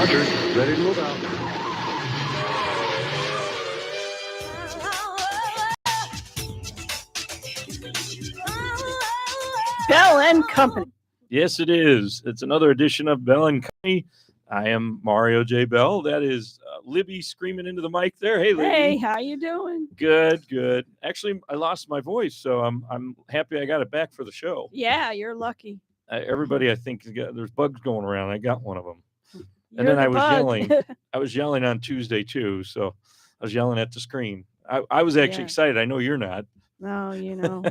Rockers, ready to move out. Bell and Company. Yes, it is. It's another edition of Bell and Company. I am Mario J. Bell. That is Libby screaming into the mic there. Hey, Libby. Hey, how you doing? Good, good. Actually, I lost my voice, so I'm happy I got it back for the show. Yeah, you're lucky. Everybody, I think, there's bugs going around. I got one of them. And You're then I the was bug. yelling. I was yelling on Tuesday, too, so I was yelling at the screen. I was actually Yeah. excited. I know you're not. No, you know.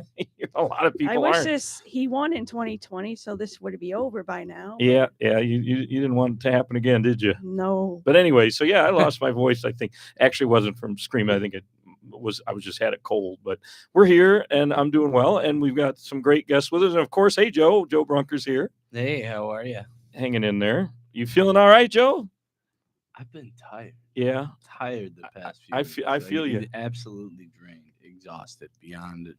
A lot of people I wish aren't. he won in 2020, so this would be over by now. Yeah. You didn't want it to happen again, did you? No. But anyway, so yeah, I lost my voice. I think actually wasn't from screaming. I think I was just had it cold. But we're here and I'm doing well. And we've got some great guests with us. And of course, hey Joe Brunker's here. Hey, how are you? Hanging in there. You feeling all right, Joe? I've been tired. Yeah. Tired the past few weeks. I feel you. Absolutely drained, exhausted beyond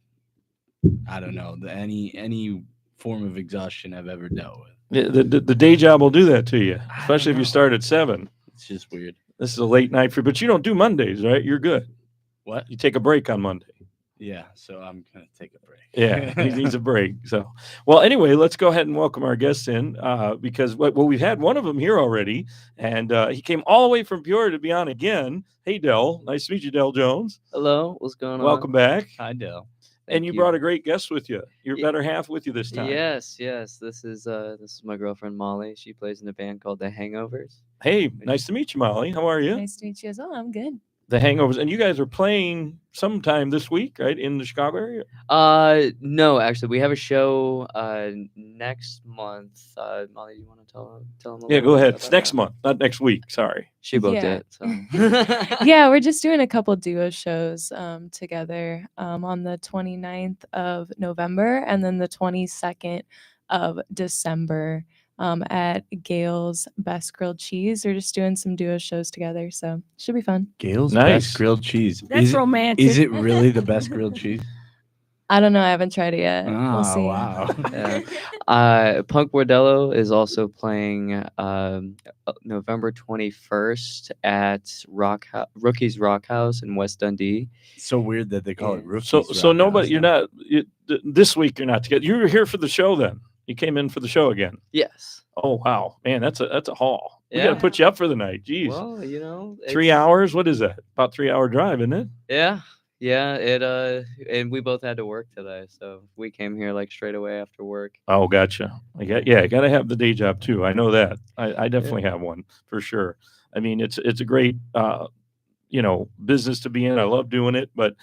I don't know, any form of exhaustion I've ever dealt with. The day job will do that to you, especially if you know. start at 7. It's just weird. This is a late night for you, but you don't do Mondays, right? You're good. What? You take a break on Monday. Yeah, so I'm gonna take a break. Yeah, he needs a break. So, well, anyway, let's go ahead and welcome our guests in because we've had one of them here already, and he came all the way from Peoria to be on again. Hey, Del, nice to meet you, Del Jones. Hello, what's going on? Welcome back. Hi, Dale. And you brought a great guest with you. Your better half with you this time. Yes. This is my girlfriend Molly. She plays in a band called The Hangovers. Hey, nice to meet you, Molly. How are you? Nice to meet you as well. I'm good. The Hangovers, and you guys are playing sometime this week, right, in the Chicago area? No, actually, we have a show next month. Molly, you want to tell them? Yeah, go ahead. It's next month, not next week. Sorry. She booked Yeah. it. So. Yeah, we're just doing a couple duo shows together on the 29th of November and then the 22nd of December at Gail's Best Grilled Cheese. We're just doing some duo shows together, so should be fun. Gail's Nice. Best Grilled Cheese. That's romantic. Is it really the best grilled cheese? I don't know. I haven't tried it yet. Oh, We'll see. wow. Yeah. Punk Bordello is also playing November 21st at Rookie's Rock House in West Dundee. So weird that they call it Rookies. So Rock nobody, House you're now. not this week. You're not together. You were here for the show then. You came in for the show again. Yes. Oh wow, man, that's a haul. We Yeah. got to put you up for the night. Jeez, Well, 3 hours. What is that? About 3 hour drive, isn't it? Yeah. It and we both had to work today, so we came here like straight away after work. Oh, gotcha. I got to have the day job too. I know that. I definitely have one for sure. I mean, it's a great business to be in. I love doing it, but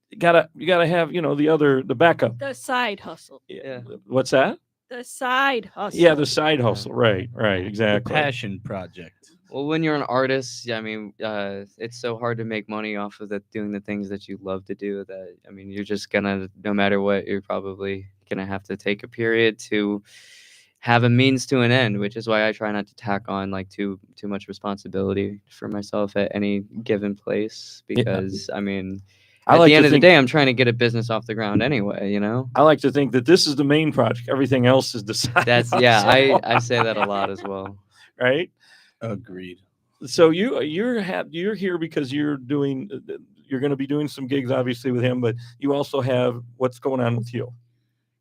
you gotta have the backup. The side hustle. Yeah. What's that? The side hustle. Yeah, the side hustle. Right, exactly. Passion project. Well, when you're an artist, I mean, it's so hard to make money off of doing the things that you love to do that, I mean, you're just gonna, no matter what, you're probably gonna have to take a period to have a means to an end, which is why I try not to tack on like too much responsibility for myself at any given place, because I mean, at the end of the day, I'm trying to get a business off the ground anyway, I like to think that this is the main project. Everything else is the side hustle. I say that a lot as well. Right? Agreed. So you're here because you're going to be doing some gigs obviously with him, but you also have what's going on with you.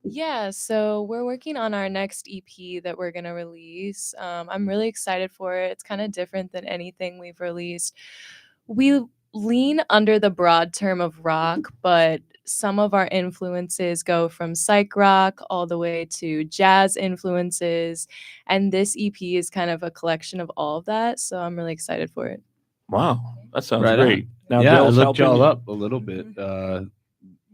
Yeah, so we're working on our next EP that we're going to release. I'm really excited for it. It's kind of different than anything we've released. We lean under the broad term of rock, but some of our influences go from psych rock all the way to jazz influences. And this EP is kind of a collection of all of that. So I'm really excited for it. Wow, that sounds Right great. Now, Yeah, I Dell's looked helping y'all you. up a little bit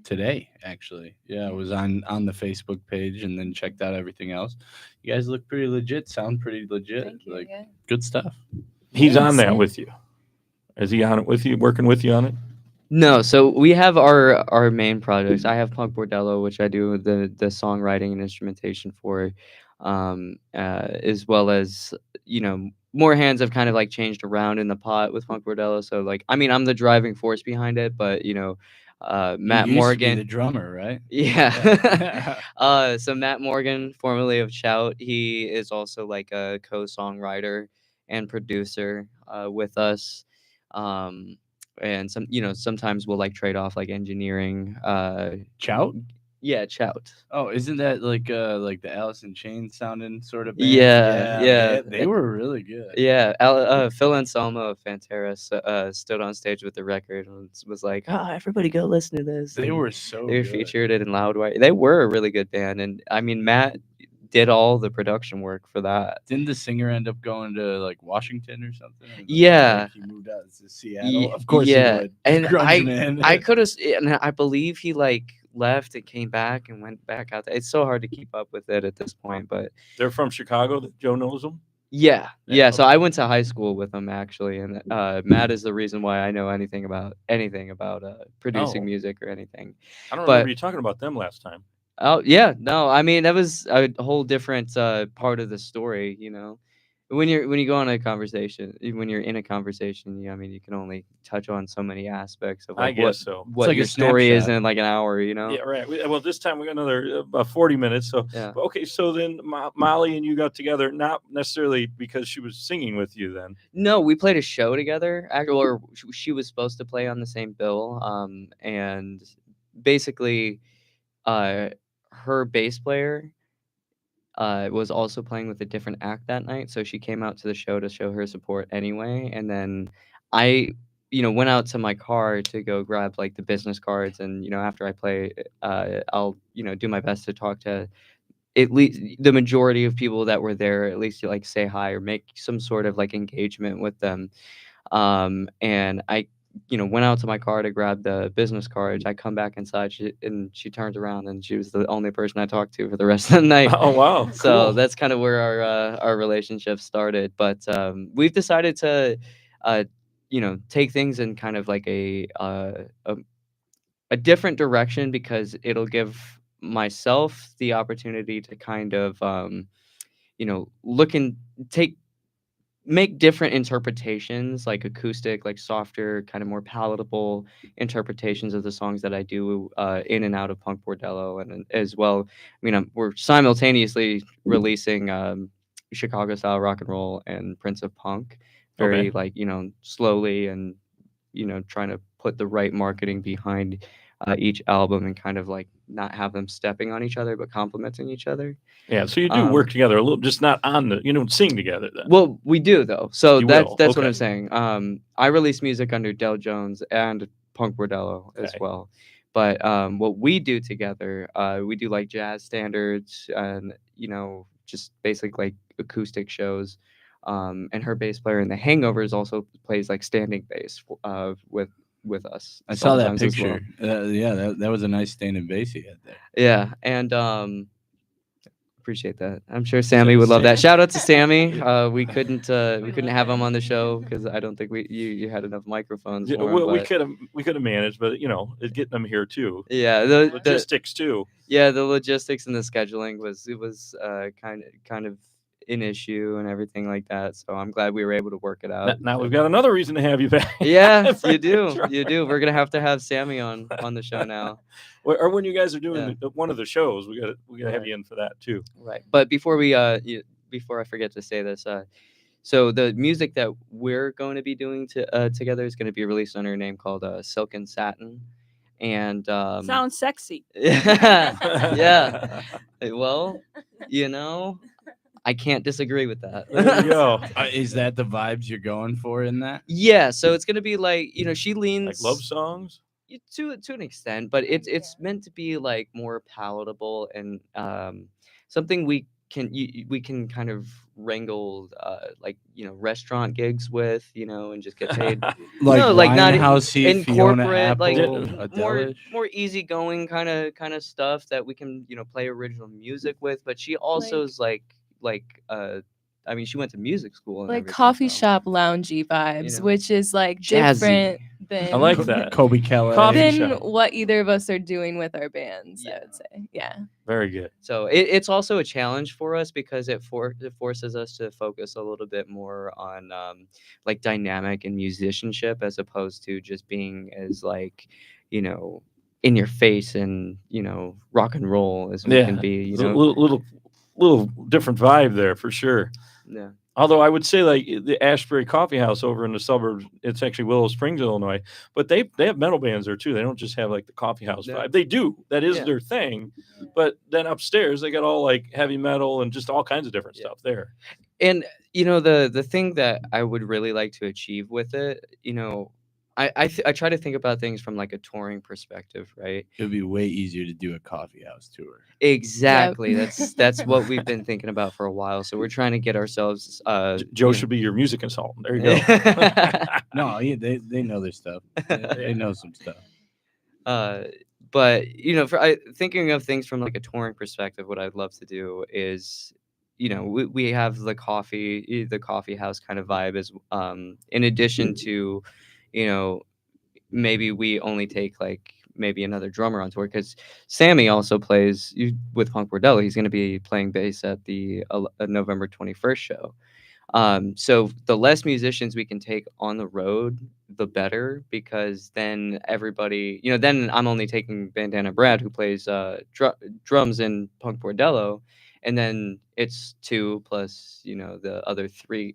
today, actually. Yeah, I was on the Facebook page and then checked out everything else. You guys look pretty legit, sound pretty legit. Thank you. Like, Yeah. good stuff. He's on that Thanks. with you. Is he on it with you? Working with you on it? No, so we have our main projects. I have Punk Bordello, which I do the songwriting and instrumentation for, as well as more hands have kind of like changed around in the pot with Punk Bordello. So like, I mean, I'm the driving force behind it, but Matt You used to be Morgan, the drummer, right? yeah. So Matt Morgan, formerly of Shout, he is also like a co-songwriter and producer with us. And sometimes we'll like trade off like engineering. Chout? Yeah, Chout. Oh, isn't that like the Alice in Chains sounding sort of band? Yeah. They were really good. Yeah, Phil Anselmo of Fantera stood on stage with the record and was like, "Oh, everybody go listen to this." They And were so they good. featured it in Loudwire. They were a really good band, and I mean Matt did all the production work for that. Didn't the singer end up going to like Washington or something? And, Yeah. like, he moved out to Seattle. Of course yeah. he would. And Grunge man. I could have, and I believe he like left and came back and went back out there. It's so hard to keep up with it at this point, but They're from Chicago. That Joe knows them. yeah. Yeah, So I went to high school with him actually, and Matt is the reason why I know anything about producing Oh. music or anything. I don't But- remember you talking about them last time. Oh yeah, no, I mean that was a whole different part of the story, you know. When you go on a conversation, when you're in a conversation, I mean you can only touch on so many aspects of I like, guess so. what like a your story is snapshot. in like an hour, you know. Yeah, right. Well, this time we got another about 40 minutes. So, Yeah. okay. So then Molly and you got together, not necessarily because she was singing with you then. No, we played a show together. Or she was supposed to play on the same bill. And basically, her bass player was also playing with a different act that night, so she came out to the show to show her support anyway. And then I, went out to my car to go grab like the business cards, and after I play, I'll do my best to talk to at least the majority of people that were there, at least to like say hi or make some sort of like engagement with them. And I went out to my car to grab the business cards. I come back inside, and she turns around, and she was the only person I talked to for the rest of the night. Oh wow. So Cool. that's kind of where our relationship started. But we've decided to, take things in kind of like a different direction, because it'll give myself the opportunity to kind of, look and make different interpretations, like acoustic, like softer, kind of more palatable interpretations of the songs that I do in and out of Punk Bordello, and as well, I mean, we're simultaneously releasing Chicago style rock and roll and Prince of Punk, very Okay. like slowly, and trying to put the right marketing behind each album, and kind of like not have them stepping on each other but complementing each other. Yeah. So you do work together a little, just not on the. You don't sing together then. Well, we do though. So You that's will, what okay. I'm saying. I release music under Del Jones and Punk Bordello as Okay. well. But what we do together, we do like jazz standards, and just basically like acoustic shows. And her bass player in The Hangovers also plays like standing bass with us. I saw that sometimes as well. picture. Yeah, that was a nice standing bass he had there. Yeah, and appreciate that. I'm sure Sammy would love that. Shout out to Sammy. We couldn't have him on the show because I don't think you had enough microphones. Yeah, for him, well, we but- could have managed, but it's getting them here too. Yeah, the Logistics too. yeah, the logistics and the scheduling was kind of an issue and everything like that. So I'm glad we were able to work it out. Now we've got another reason to have you back. Yeah, you do. That's right. You do. We're gonna have Sammy on the show now. Or when you guys are doing Yeah. one of the shows, we gotta have you in for that too. Right. But before before I forget to say this, so the music that we're going to be doing together is going to be released under a name called Silk and Satin, and Sounds sexy. yeah. Well, I can't disagree with that. There you go. Is that the vibes you're going for in that? Yeah, so it's gonna be like she leans Like love songs. to an extent, but it's meant to be like more palatable, and something we can kind of wrangle like restaurant gigs with, and just get paid. Like No, like not Winehouse Heat, Fiona incorporate like Apple, more easygoing kind of stuff that we can play original music with. But she also is like I mean, she went to music school and Like everything, coffee so- shop loungy vibes, know, which is like jazzy. different than I like that. Kobe Keller. Coffee than shop. what either of us are doing with our bands. I Yeah. would say, yeah. Very good. So it's also a challenge for us because it forces us to focus a little bit more on like dynamic and musicianship, as opposed to just being as like in your face and rock and roll as we Yeah. can be. There's a little different vibe there for sure. Yeah. Although I would say like the Ashbury Coffee House over in the suburbs, it's actually Willow Springs, Illinois, but they have metal bands there too. They don't just have like the coffee house Yeah. vibe. They do. That is Yeah. their thing. But then upstairs they got all like heavy metal and just all kinds of different Yeah. stuff there. And the thing that I would really like to achieve with it, I try to think about things from like a touring perspective, right? It would be way easier to do a coffee house tour. Exactly. That's what we've been thinking about for a while. So we're trying to get ourselves. Joe should be your music consultant. There you go. No, they know their stuff. They know some stuff. But thinking of things from like a touring perspective, what I'd love to do is, we have the coffee house kind of vibe as in addition to, maybe we only take like maybe another drummer on tour, because Sammy also plays with Punk Bordello. He's going to be playing bass at the November 21st show. So the less musicians we can take on the road, the better, because then everybody, then I'm only taking Bandana Brad, who plays drums in Punk Bordello, and then it's 2 plus the other 3.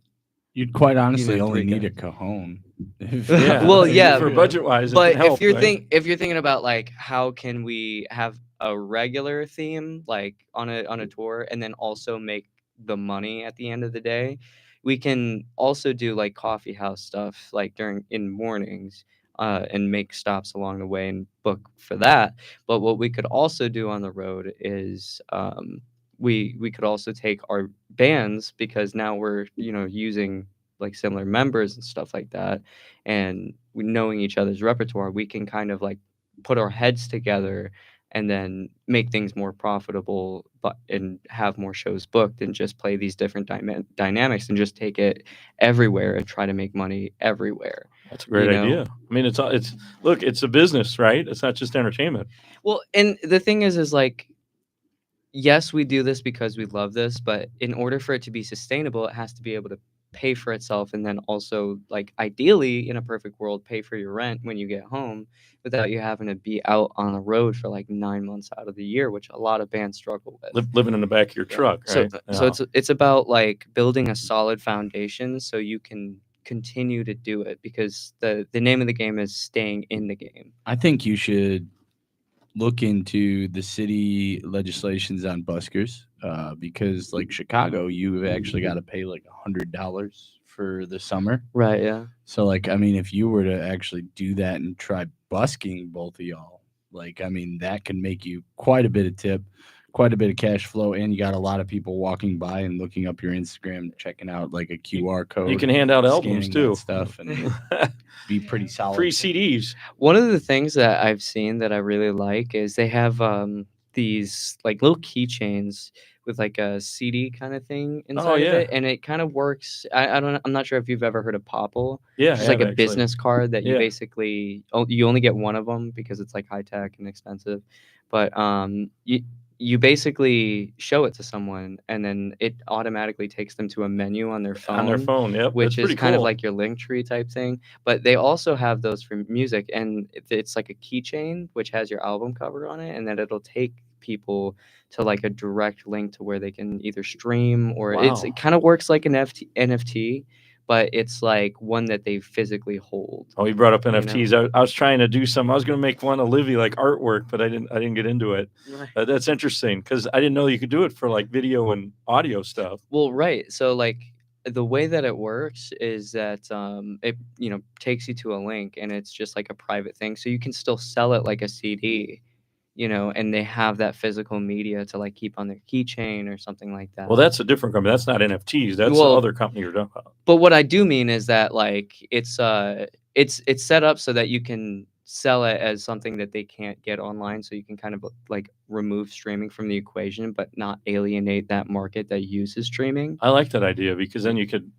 You'd quite honestly know, only 3 need a guys. cajon. Yeah. Well, yeah, For budget wise, But help, right? if you're thinking about like how can we have a regular theme like on a tour, and then also make the money at the end of the day, we can also do like coffee house stuff like in mornings, and make stops along the way and book for that. But what we could also do on the road is we could also take our bands, because now we're using like similar members and stuff like that, and knowing each other's repertoire, we can kind of like put our heads together and then make things more profitable, and have more shows booked, and just play these different dynamics and just take it everywhere and try to make money everywhere. That's a great idea. I mean, it's look, it's a business, right? It's not just entertainment. Well, and the thing is like, yes, we do this because we love this, but in order for it to be sustainable, it has to be able to pay for itself, and then also, like, ideally, in a perfect world, pay for your rent when you get home without you having to be out on the road for like 9 months out of the year, which a lot of bands struggle with. Living in the back of your truck, right? So it's about like building a solid foundation so you can continue to do it, because the name of the game is staying in the game. I think you should look into the city legislations on buskers, because like Chicago, you actually got to pay like $100 for the summer. Right, yeah. So like, I mean, if you were to actually do that and try busking both of y'all, like, I mean, that can make you quite a bit of tip, quite a bit of cash flow, and you got a lot of people walking by and looking up your Instagram, checking out like a QR code. You can hand out albums scanning too. that stuff, and be pretty solid. Free CDs. One of the things that I've seen that I really like is they have these like little keychains with like a CD kind of thing inside of it, and it kind of works. I'm not sure if you've ever heard of Popple. Yeah, It's like a business card that you basically you only get one of them because it's like high tech and expensive, but you basically show it to someone, and then it automatically takes them to a menu on their phone. Yep. Which That's is kind of like your Linktree type thing. But they also have those for music, and it's like a keychain which has your album cover on it, and then it'll take people to like a direct link to where they can either stream or it kind of works like an NFT, but it's like one that they physically hold. Oh, you brought up NFTs. I was trying to do some. I was going to make one of Livy like artwork, but I didn't get into it. Right. That's interesting because I didn't know you could do it for like video and audio stuff. Well, right. So like the way that it works is that it takes you to a link, and it's just like a private thing, so you can still sell it like a CD. And they have that physical media to like keep on their keychain or something like that. Well, that's a different company. That's not NFTs. That's the other company you're talking about. But what I do mean is that like it's set up so that you can sell it as something that they can't get online, so you can kind of like remove streaming from the equation, but not alienate that market that uses streaming. I like that idea because then you could.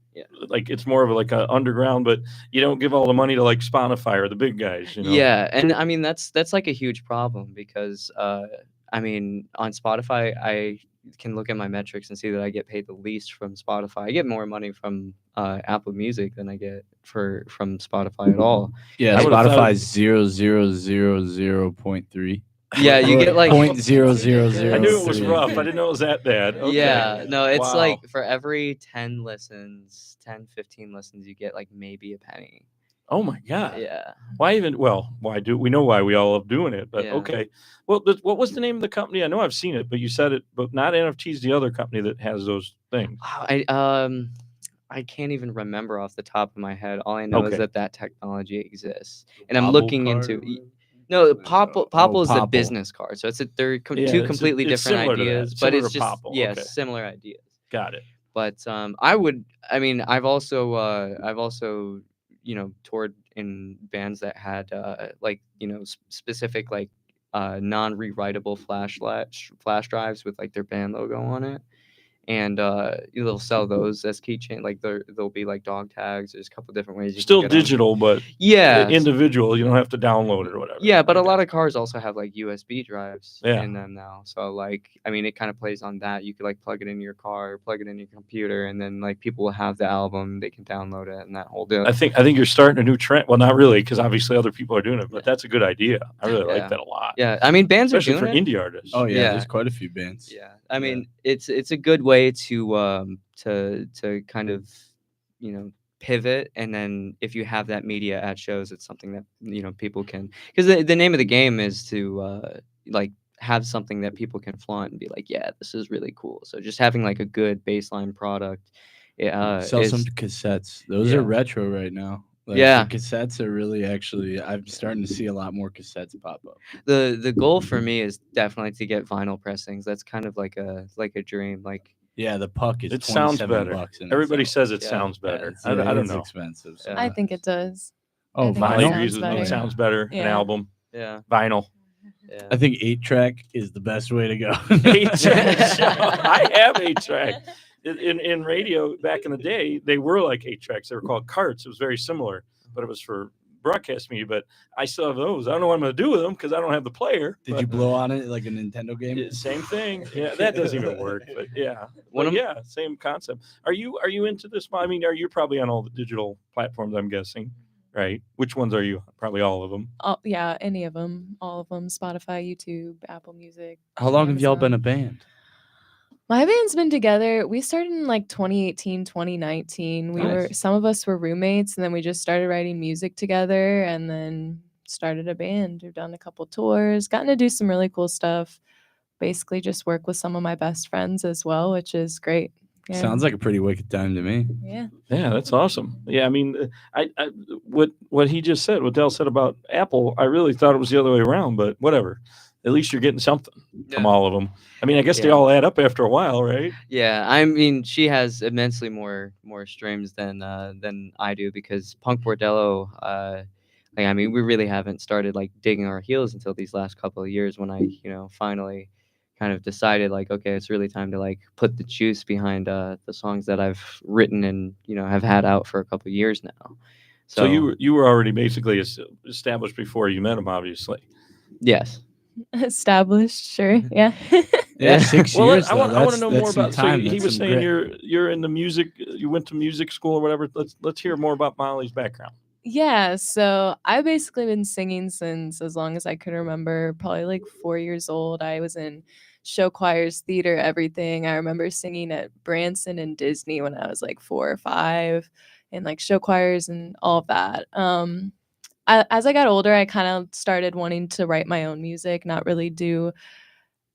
Like it's more of like a underground, but you don't give all the money to like Spotify or the big guys. Yeah, and I mean that's like a huge problem because I mean on Spotify I can look at my metrics and see that I get paid the least from Spotify. I get more money from Apple Music than I get from Spotify at all. Yeah, Spotify's 0.3. Yeah, you get like 0.0003. I knew it was rough. I didn't know it was that bad. Okay. Yeah, no, it's Wow. like for every 10 listens, 10, 15 listens, you get like maybe a penny. Oh my God. Yeah. Why even? Well, why do we know why we all love doing it? But Yeah. okay. Well, what was the name of the company? I know I've seen it, but you said it, but not NFT's the other company that has those things. Oh, I can't even remember off the top of my head. All I know Okay. is that technology exists, and I'm Popple looking card into. or whatever? No, Popple is the Popple. business card, so they're Yeah, two it's completely it's different similar to that. ideas, but Similar it's to just Popple. yeah, Okay. similar ideas. Got it. But I've also toured in bands that had like specific like non-rewritable flash drives with like their band logo on it. And they'll sell those as keychain. Like there'll be like dog tags. There's a couple different ways you Still can get 'em. digital, but Yeah, individual. You don't have to download it or whatever. yeah, but a Okay. lot of cars also have like USB drives Yeah. in them now. So like, I mean, it kind of plays on that. You could like plug it in your car, plug it in your computer, and then like people will have the album. They can download it and that whole deal. I think you're starting a new trend. Well, not really, because obviously other people are doing it, but that's a good idea. I really Yeah. like that a lot. Yeah, I mean, bands Especially are for doing it. indie artists. Oh yeah, Yeah. there's quite a few bands. Yeah, I mean, it's a good way to kind of pivot, and then if you have that media at shows, it's something that people can, because the name of the game is to like have something that people can flaunt and be like, yeah, this is really cool. So just having like a good baseline product, Sell some is cassettes. Those Yeah. are retro right now. Like, Yeah. the cassettes are really actually. I'm starting to see a lot more cassettes pop up. the goal for me is definitely to get vinyl pressings. That's kind of like a dream. Like Yeah, the puck is It sounds better. $27 in Everybody itself. says it Yeah. sounds Yeah, better. it's, I don't it's know. expensive. Yeah. I think it does. Oh, I think it Mollie sounds agrees with me. better. It sounds better. An Yeah. album, yeah, vinyl. yeah. I think 8-track is the best way to go. 8-track. I have 8-track. In radio back in the day, they were like 8-tracks. They were called carts. It was very similar, but it was for broadcast media. But I still have those. I don't know what I'm going to do with them because I don't have the player. Did but you blow on it like a Nintendo game? Same thing. Yeah, that doesn't even work. But yeah, same concept. Are you into this? I mean, you're probably on all the digital platforms, I'm guessing, right? Which ones are you? Probably all of them. Oh, yeah, any of them, all of them. Spotify, YouTube, Apple Music. How long have y'all been Amazon. a band? My band's been together. We started in like 2018, 2019. Nice. Some of us were roommates, and then we just started writing music together, and then started a band. We've done a couple tours, gotten to do some really cool stuff. Basically, just work with some of my best friends as well, which is great. Yeah. Sounds like a pretty wicked time to me. Yeah. Yeah, that's awesome. Yeah, I mean, I what he just said, what Dell said about Apple, I really thought it was the other way around, but whatever. At least you're getting something from all of them. I mean, I guess they Yeah. all add up after a while, right? Yeah, I mean, she has immensely more streams than I do, because Punk Bordello, like, I mean, we really haven't started like digging our heels until these last couple of years, when I finally kind of decided like, okay, it's really time to like put the juice behind the songs that I've written and have had out for a couple of years now. So you were already basically established before you met him, obviously. Yes. Established, sure. Yeah. Yeah, 6 Well, years. I want though. to know That's more some about. So time. he That's was some saying grit. you're in the music. You went to music school or whatever. Let's hear more about Mollie's background. Yeah, so I've basically been singing since as long as I could remember, probably like 4 years old. I was in show choirs, theater, everything. I remember singing at Branson and Disney when I was like 4 or 5, and like show choirs and all of that. As I got older, I kind of started wanting to write my own music, not really do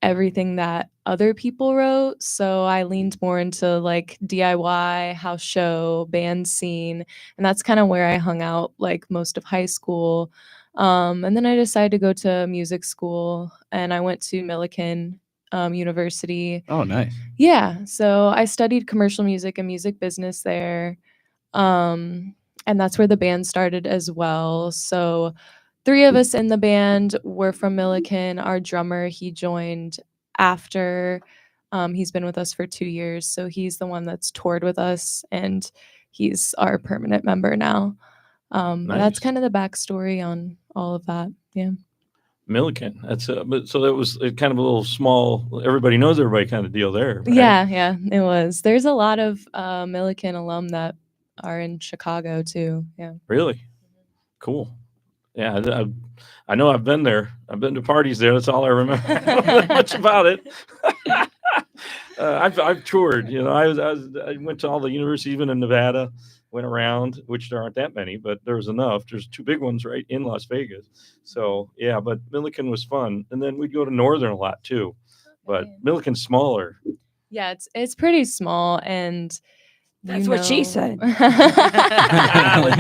everything that other people wrote. So I leaned more into like DIY, house show, band scene, and that's kind of where I hung out like most of high school. And then I decided to go to music school, and I went to Millikan University. Oh, nice. Yeah, so I studied commercial music and music business there. And that's where the band started as well. So 3 of us in the band were from Millikan. Our drummer, he joined after. He's been with us for 2 years. So he's the one that's toured with us, and he's our permanent member now. But that's Nice. kind of the backstory on all of that. Yeah. Millikan. That's but so that was kind of a little small. Everybody knows everybody kind of deal there. Right? Yeah, it was. There's a lot of Millikan alum that are in Chicago too. Yeah. Really cool. Yeah, I know I've been there. I've been to parties there. That's all I remember. I don't know that much about it. I've toured. I went to all the universities, even in Nevada. Went around, which there aren't that many, but there was enough. There's 2 big ones right in Las Vegas. So yeah, but Milliken was fun, and then we'd go to Northern a lot too. But Okay. Milliken's smaller. Yeah, it's pretty small, and That's what she said. Like, he's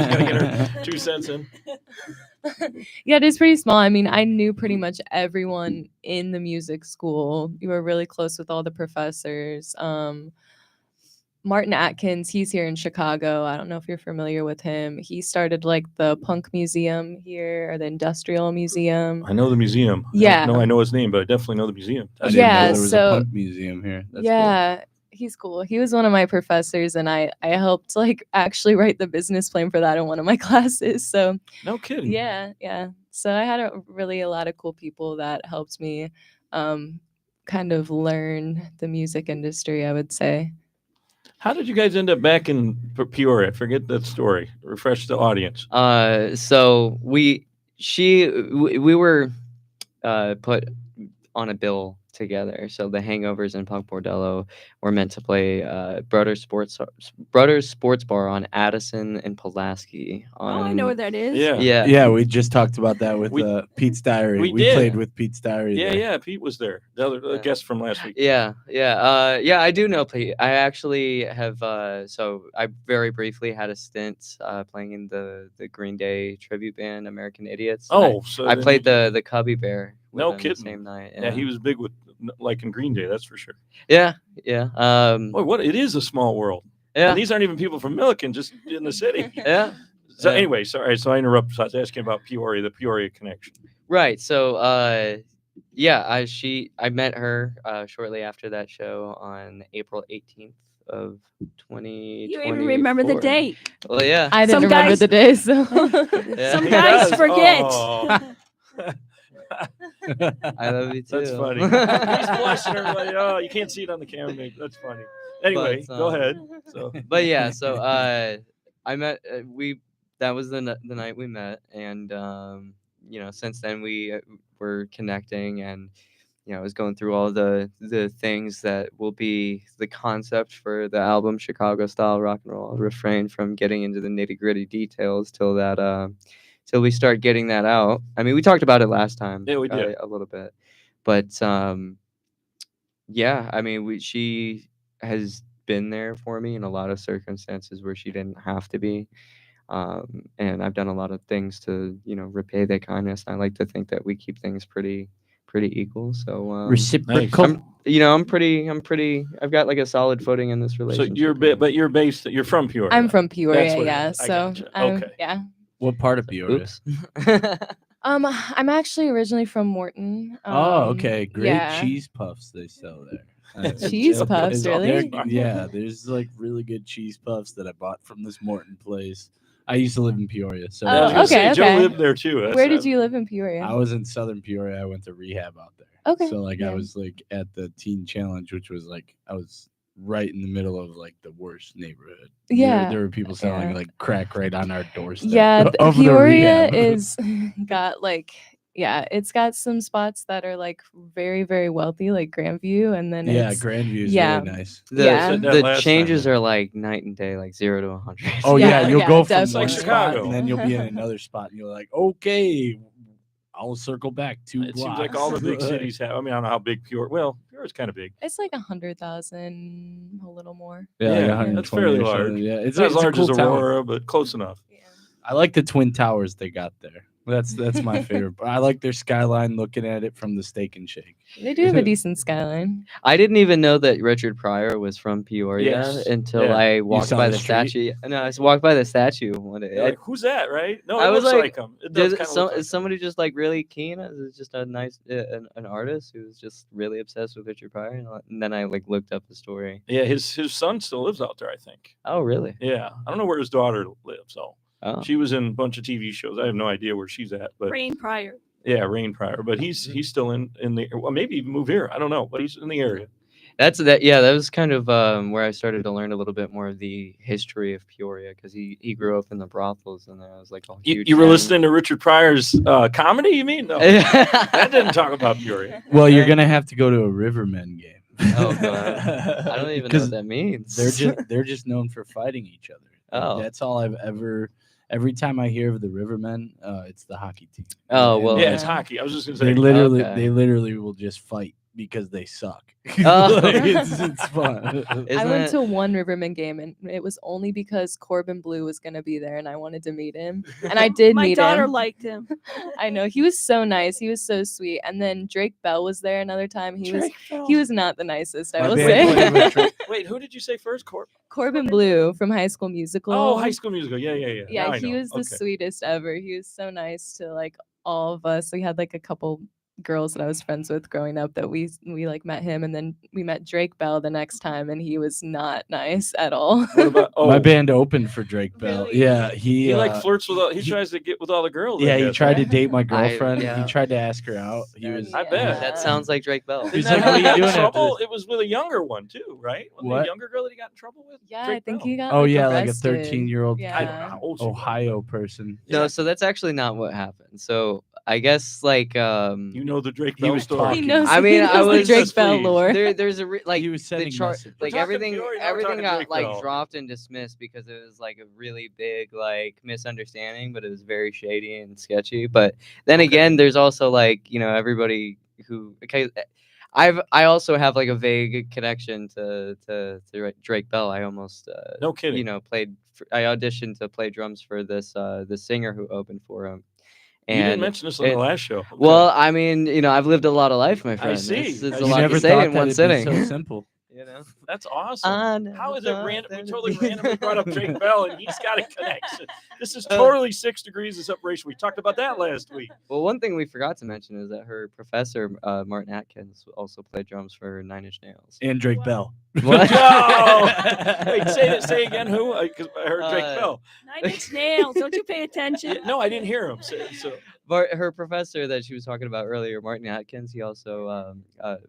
gotta get her 2 cents in. Yeah, it is pretty small. I mean, I knew pretty much everyone in the music school. You were really close with all the professors. Martin Atkins, he's here in Chicago. I don't know if you're familiar with him. He started like the punk museum here, or the industrial museum. I know the museum. Yeah. I know his name, but I definitely know the museum. I didn't know Yeah, there was so- a punk museum here. That's Yeah, he's cool. He was one of my professors, and I helped like actually write the business plan for that in one of my classes. So No kidding. yeah. So I had a lot of cool people that helped me kind of learn the music industry, I would say. How did you guys end up back in Peoria? Forget that story. Refresh the audience. So we were put on a bill together. So the Hangovers and Punk Bordello were meant to play Brothers Sports Bar on Addison and Pulaski. Oh, I know where that is. Yeah. Yeah. Yeah, we just talked about that with We- Pete's Diary. we We did. played with Pete's Diary. Yeah, there. yeah. Pete was there. The other Yeah. guest from last week. Yeah. I do know Pete. I actually have. So I very briefly had a stint playing in the Green Day tribute band, American Idiots. Oh, so I then played you- the Cubby Bear. With No them kidding. The same night. Yeah, he was big with like in Green Day. That's for sure. Yeah. Boy, what it is a small world. Yeah. And these aren't even people from Milliken, just in the city. Yeah. So Yeah. anyway, sorry. So I interrupted. So I was asking about Peoria, the Peoria connection. Right. So, I met her shortly after that show on April 18th of 2020. You even remember the date. Well, yeah. I didn't Some remember guys- the day, so Yeah. Some He guys does. forget. Oh, I love you too. that's funny. He's blushing. Everybody. Oh, you can't see it on the camera. Mate. That's funny. Anyway, But, go ahead. So But yeah, so I met that was the night we met, and since then we were connecting, and I was going through all the things that will be the concept for the album Chicago Style Rock and Roll. I'll refrain from getting into the nitty-gritty details till we start getting that out. I mean, we talked about it last time. Yeah, we did. A little bit, but yeah, I mean, she has been there for me in a lot of circumstances where she didn't have to be. And I've done a lot of things to, repay that kindness. I like to think that we keep things pretty equal. So Reciprocal. I'm pretty. I've got like a solid footing in this so relationship. you're from Peoria. I'm from That's Peoria, what it yeah. is. I So gotcha. I'm- Okay. yeah. What part of Peoria? Oops. I'm actually originally from Morton. Oh, okay. Great yeah. cheese puffs they sell there. Cheese Is- puffs, is- really? Yeah, there's like really good cheese puffs that I bought from this Morton place. I used to live in Peoria, so Oh, I was gonna say, okay, Joe okay. lived there too. Where did you live in Peoria? I was in Southern Peoria. I went to rehab out there. Okay, So like yeah. I was like at the Teen Challenge, which was like I was right in the middle of like the worst neighborhood. Yeah, There were people selling yeah. like crack right on our doorstep. Yeah, of the Peoria rehab. is got like it's got some spots that are like very, very wealthy, like Grandview, and then Yeah, it's Grandview is yeah. really nice. Yeah. Said that The last changes time. are like night and day, like 0 to 100. Oh Yeah, yeah, you'll yeah, go from definitely. one Like spot Chicago. and then you'll be in another spot and you're like, okay, I'll circle back 2 It blocks. seems like all the big cities have. I mean, I don't know how big Peoria. Well, Peoria's kind of big. it's like 100,000, a little more. Yeah, Yeah, like that's 120 fairly or something. large. Yeah, It's not as a large cool as town. Aurora, but close enough. Yeah. I like the twin towers they got there. That's my favorite. I like their skyline. Looking at it from the Steak and Shake. They do have a decent skyline. I didn't even know that Richard Pryor was from Peoria Yes. until Yeah. I walked saw by the the street? statue. No, I just walked by the statue one day. You're like, who's that? Right? No, I it was looks like, like him. It does Did kind of some, look like is somebody just like really keen? Is it just a nice an artist who's just really obsessed with Richard Pryor? And then I like looked up the story. Yeah, his son still lives out there, I think. Oh, really? Yeah, I don't know where his daughter lives. So Oh. she was in a bunch of TV shows. I have no idea where she's at, but Rain Pryor. yeah, Rain Pryor. But he's still in the. Well, maybe even move here. I don't know, but he's in the area. That's that. Yeah, that was kind of where I started to learn a little bit more of the history of Peoria, because he grew up in the brothels, and I was like, oh, You were listening to Richard Pryor's comedy? You mean? No, that didn't talk about Peoria. Well, you're gonna have to go to a Rivermen game. Oh god, I don't even know what that means. They're just known for fighting each other. Oh. That's all I've ever. Every time I hear of the Rivermen, it's the hockey team. Oh, well, Yeah, it's hockey. I was just gonna say They literally will just fight because they suck. Oh. Like, it's fun. I went to one Riverman game, and it was only because Corbin Blue was going to be there, and I wanted to meet him. And I did My meet daughter him. liked him. I know. He was so nice. He was so sweet. And then Drake Bell was there another time. He was not the nicest, I My will band say. Wait, who did you say first? Corbin Blue from High School Musical. Oh, High School Musical. Yeah. Now Yeah, I he know. was the sweetest ever. He was so nice to like all of us. We had like a couple girls that I was friends with growing up that we like met him, and then we met Drake Bell the next time, and he was not nice at all. What about My band opened for Drake Bell. Really? Yeah, he like flirts with he tries to get with all the girls. I Yeah, he guess, tried to right? date my girlfriend. yeah. He tried to ask her out. He was. I bet. That sounds like Drake Bell. Didn't He's that like, "What are you get him in doing after trouble? this?" It was with a younger one too, right? Wasn't it What? a younger girl that he got in trouble with? Yeah, Drake I think Bell. he got Oh like, yeah, like a arrested. 13-year-old Yeah. I don't know how old she was. Ohio person. No, so that's actually not what happened. So I guess like You know the Drake Bell was story. talking. He knows. I mean, he knows I the was Drake just Bell pleased. lore. there's a like He was the sending chart, messages. like We're talking everything Peoria, now we're everything talking got Drake like Bell. dropped and dismissed because it was like a really big like misunderstanding, but it was very shady and sketchy. But then again, there's also like everybody who I also have like a vague connection to Drake Bell. I almost No kidding. I auditioned to play drums for this the singer who opened for him. You didn't And mention this on the last show. Okay. well, I mean, I've lived a lot of life, my friend. see. It's I a see. lot never to say thought in that one it'd be sitting. so simple. That's awesome. How is it random? We totally randomly brought up Drake Bell, and he's got a connection. This is totally 6 degrees of separation. We talked about that last week. Well, one thing we forgot to mention is that her professor, Martin Atkins, also played drums for Nine Inch Nails. And Drake Bell. What? No! Wait, say again who? Because I heard Drake Bell. 9 Inch Nails. Don't you pay attention? No, I didn't hear him. So But her professor that she was talking about earlier, Martin Atkins, he also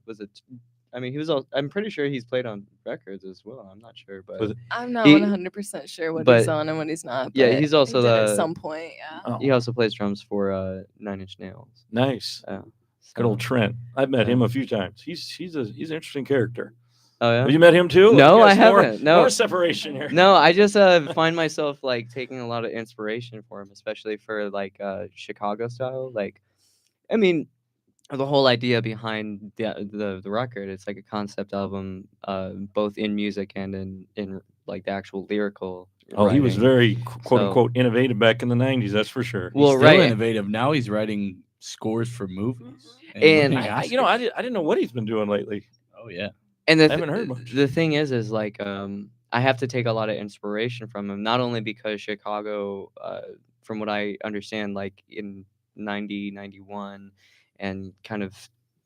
was a. He was. I'm pretty sure he's played on records as well. I'm not sure, but I'm not He- 100% sure what he's on and what he's not. Yeah, but he's also he did at the- some point. Yeah. Oh, he also plays drums for Nine Inch Nails. nice. Good old Trent. I've met him a few times. He's an interesting character. Oh yeah. Have you met him too? No, I Yes, more- haven't. No. More separation here. No, I just find myself like taking a lot of inspiration for him, especially for like Chicago style. Like, I mean, the whole idea behind the record, it's like a concept album, both in music and in like the actual lyrical. Oh, he was writing. very quote So- unquote innovative back in the 90s. That's for sure. Well, Still right. innovative. Now he's writing scores for movies. And winning I Oscars. didn't know what he's been doing lately. Oh yeah. And I haven't heard much. the thing is like I have to take a lot of inspiration from him, not only because Chicago, from what I understand, like in 90, 91, and kind of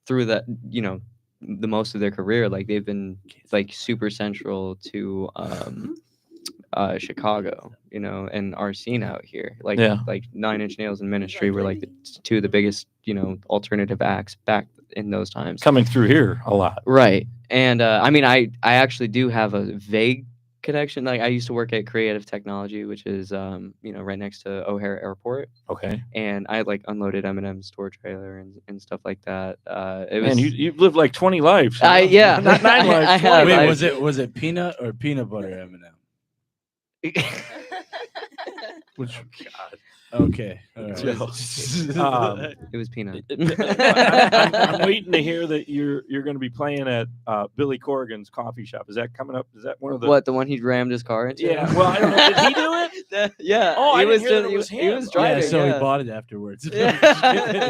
through that, the most of their career, like they've been like super central to Chicago, and our scene out here. Like Yeah. like Nine Inch Nails and Ministry were like the two of the biggest, alternative acts back in those times. Coming through here a lot. Right. And I actually do have a vague connection. Like I used to work at Creative Technology, which is right next to O'Hare Airport, Okay. and I like unloaded Eminem's store trailer and stuff like that. It was Man, you've lived like 20 lives. yeah. Not 9 lives. I 20 have. Wait, lives. was it peanut or peanut butter M&M? Which God. okay. All right. Um, It was peanut. I'm waiting to hear that you're going to be playing at Billy Corrigan's coffee shop. Is that coming up? Is that one of the? What, the one he rammed his car into? Yeah. Well, I don't know. Did he do it? Yeah. Oh, I he didn't was hear that just- it was he him. was Oh, driving. yeah, so yeah. he bought it afterwards. Yeah.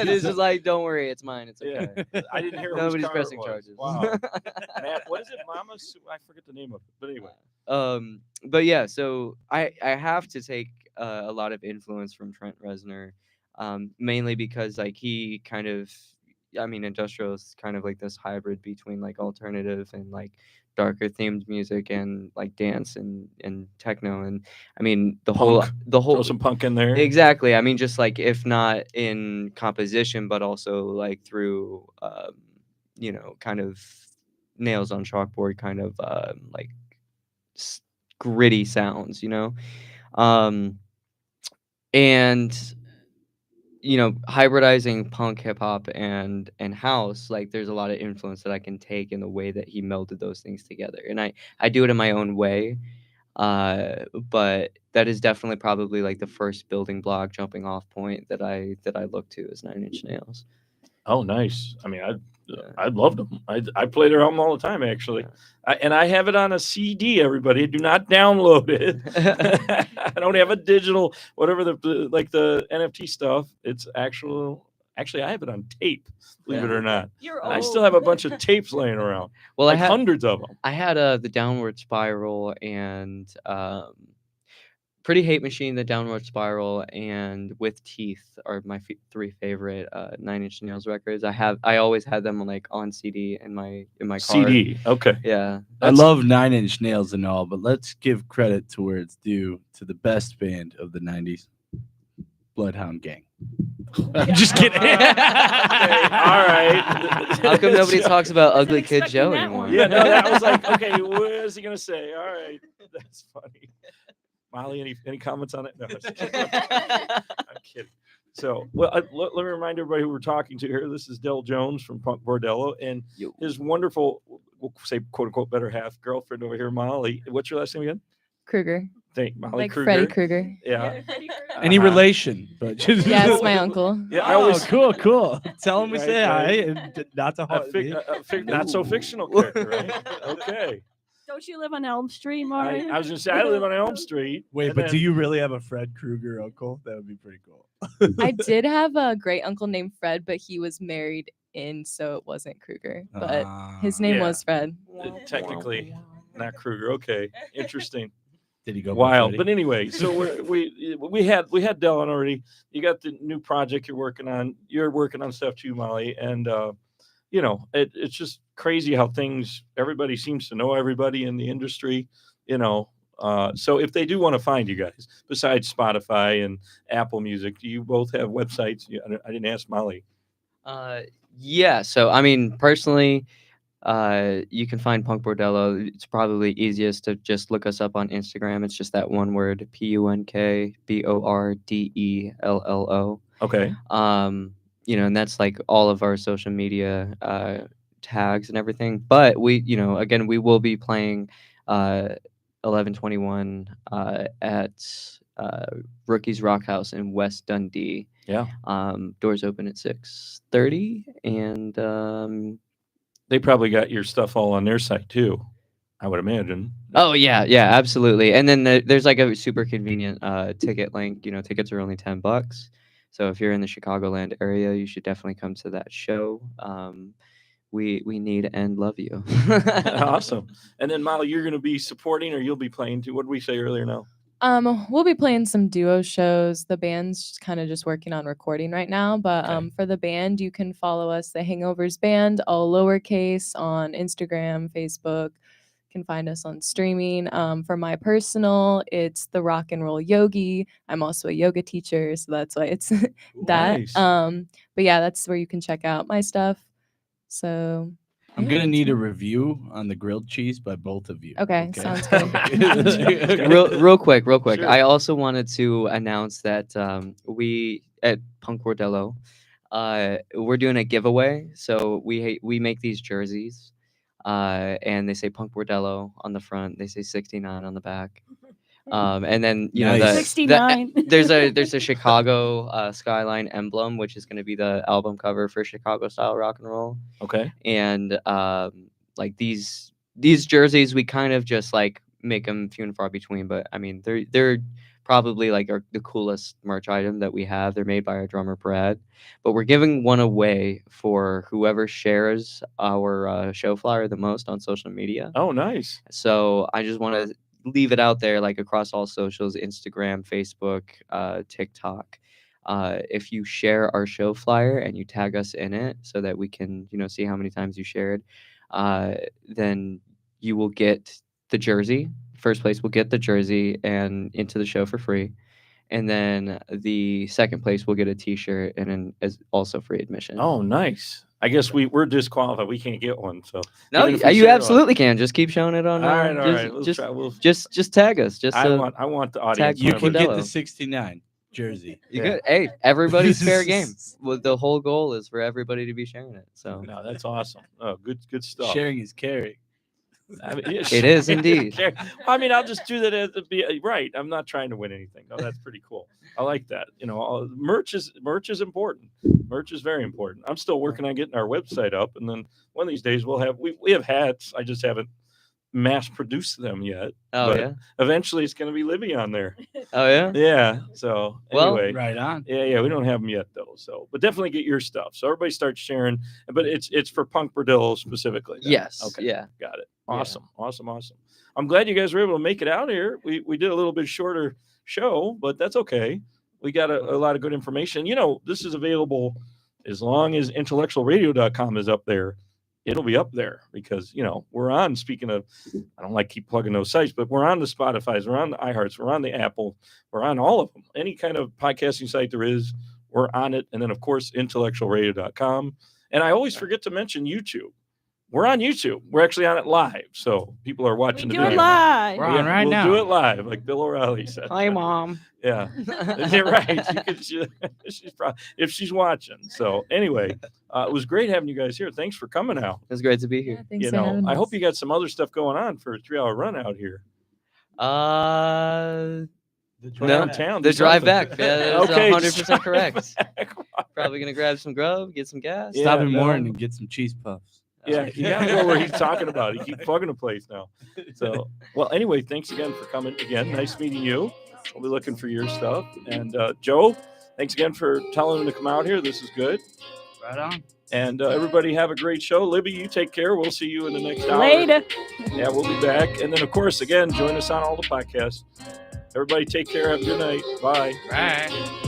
It's just like, don't worry, it's mine. It's okay. Yeah. I didn't hear. Nobody's whose car pressing it was. charges. Wow. Matt, what is it? Mama's. I forget the name of it. But anyway. But yeah, so I have to take a lot of influence from Trent Reznor, mainly because like he kind of, industrial is kind of like this hybrid between like alternative and like darker themed music and like dance and techno, and the Throw whole some punk in there. exactly. Just like if not in composition, but also like through kind of nails on chalkboard kind of like gritty sounds, and hybridizing punk, hip hop, and house, like there's a lot of influence that I can take in the way that he melded those things together, and I do it in my own way, but that is definitely probably like the first building block, jumping off point that I look to is Nine Inch Nails. Oh, nice. I mean, I loved them. I play their album all the time, actually. And I have it on a CD, everybody. Do not download it. I don't have a digital, whatever the NFT stuff. It's actually, I have it on tape, believe it or not. You're And I old. still have a bunch of tapes laying around. Well, like hundreds of them. I had the Downward Spiral and Pretty Hate Machine, the Downward Spiral, and With Teeth are my three favorite Nine Inch Nails records. I always had them on CD in my car. CD, okay. Yeah, I love Nine Inch Nails and all, but let's give credit to where it's due to the best band of the 90s, Bloodhound Gang. I'm just kidding. Okay, all right. How come nobody talks about Ugly Kid expecting Joe that anymore? one. Yeah, no, that was like, okay, what is he going to say? All right. That's funny. Molly, any comments on it? No, I'm kidding. So, well, let me remind everybody who we're talking to here. This is Del Jones from Punk Bordello, and his wonderful, we'll say, quote unquote, better half girlfriend over here, Molly. What's your last name again? Krueger. Thank Molly Like Krueger. Freddy Krueger. Yeah. Any relation? But Yeah, it's my uncle. Yeah, I always cool. Tell him we Right, say hi right. and not to haunt me. not so fictional character, right? Okay. Don't you live on Elm Street, Marty? I was going to say, I live on Elm Street. Wait, and but then- do you really have a Fred Krueger uncle? That would be pretty cool. I did have a great uncle named Fred, but he was married in, so it wasn't Krueger. But his name Yeah. was Fred. Technically, not Krueger. Okay, interesting. Did he go Wild, by but anyway, so we had Del on already. You got the new project you're working on. You're working on stuff too, Molly, and it's just crazy how everybody seems to know everybody in the industry. So if they do want to find you guys, besides Spotify and Apple Music, do you both have websites? I didn't ask Molly. Yeah. So I mean, personally, you can find Punk Bordello. It's probably easiest to just look us up on Instagram. It's just that one word, PUNKBORDELLO. Okay. And that's like all of our social media tags and everything. But we, again, we will be playing 11/21 at Rookies Rock House in West Dundee. Yeah. Doors open at 6:30, and They probably got your stuff all on their site too, I would imagine. oh yeah, absolutely. And then there's like a super convenient ticket link. Tickets are only $10. So if you're in the Chicagoland area, you should definitely come to that show. We need and love you. Awesome. And then Molly, you're going to be supporting, or you'll be playing too. What did we say earlier now? We'll be playing some duo shows. The band's kind of just working on recording right now, but Okay. for the band, you can follow us, The Hangovers Band, all lowercase, on Instagram, Facebook. You can find us on streaming. For my personal, it's The Rock and Roll Yogi. I'm also a yoga teacher, so that's why it's that. Nice. But yeah, that's where you can check out my stuff. So I'm yeah, gonna that's need a it. review on the grilled cheese by both of you. Okay, sounds good. real quick. Sure. I also wanted to announce that we at Punk Bordello, we're doing a giveaway. So we make these jerseys, and they say Punk Bordello on the front. They say 69 on the back. And then Nice. 69. there's a Chicago skyline emblem, which is going to be the album cover for Chicago style rock and roll. Okay. And like these jerseys, we kind of just like make them few and far between, but I mean they're probably like the coolest merch item that we have. They're made by our drummer Brad, but we're giving one away for whoever shares our show flyer the most on social media. Oh, nice. So I just want to leave it out there, like across all socials, Instagram, Facebook, TikTok. If you share our show flyer and you tag us in it so that we can, see how many times you shared, then you will get the jersey. First place will get the jersey and into the show for free. And then the second place will get a t-shirt and as also free admission. Oh, nice. I guess we're disqualified. We can't get one. So No, even if we you share it, absolutely can. Just keep showing it on. all right, all just, right. Let's just, try. just tag us. Just I want the audience. You Tag can get the Bordello. 69 jersey. You Yeah. good? Hey, everybody's fair game. Well, the whole goal is for everybody to be sharing it. So No, that's awesome. Oh, good stuff. Sharing is caring. I mean, yeah, It is indeed. share. I mean, I'll just do that as right. I'm not trying to win anything. Oh, that's pretty cool. I like that. Merch is important. Merch is very important. I'm still working on getting our website up, and then one of these days we'll have we have hats. I just haven't mass produced them yet. Oh but yeah. Eventually, it's going to be Libby on there. Oh yeah. Yeah. So Well, anyway, Right on. yeah, we don't have them yet though. So, but definitely get your stuff. So everybody starts sharing. But it's for Punk Bordillo specifically. then. Yes. Okay. Yeah. Got it. Yeah. Awesome. I'm glad you guys were able to make it out here. We did a little bit shorter show, but that's okay. We got a lot of good information. This is available as long as IntellectualRadio.com is up there. It'll be up there because, we're on, speaking of, I don't like keep plugging those sites, but we're on the Spotify's, we're on the iHearts, we're on the Apple, we're on all of them. Any kind of podcasting site there is, we're on it. And then, of course, IntellectualRadio.com. And I always forget to mention YouTube. We're on YouTube. We're actually on it live. So people are watching We the do it video. live. We're on right we'll now. do it live, like Bill O'Reilly said. Hi, Mom. Yeah. You're right. She's probably, if she's watching. So anyway, it was great having you guys here. Thanks for coming out. It's great to be here. Thanks for having I us. hope you got some other stuff going on for a 3-hour run out here. The Downtown. The there's drive nothing. back. Yeah, that's Okay, 100% correct. back. Probably gonna grab some grub, get some gas. Yeah, Stop in no. Morton and get some cheese puffs. Yeah, you gotta go where he's talking about. He keeps plugging the place now. So, well, anyway, thanks again for coming again. Nice meeting you. We'll be looking for your stuff. And Joe, thanks again for telling him to come out here. This is good. Right on. And everybody have a great show. Libby, you take care. We'll see you in the next hour. Later. Yeah, we'll be back. And then, of course, again, join us on all the podcasts. Everybody take care. Have a good night. Bye. Bye.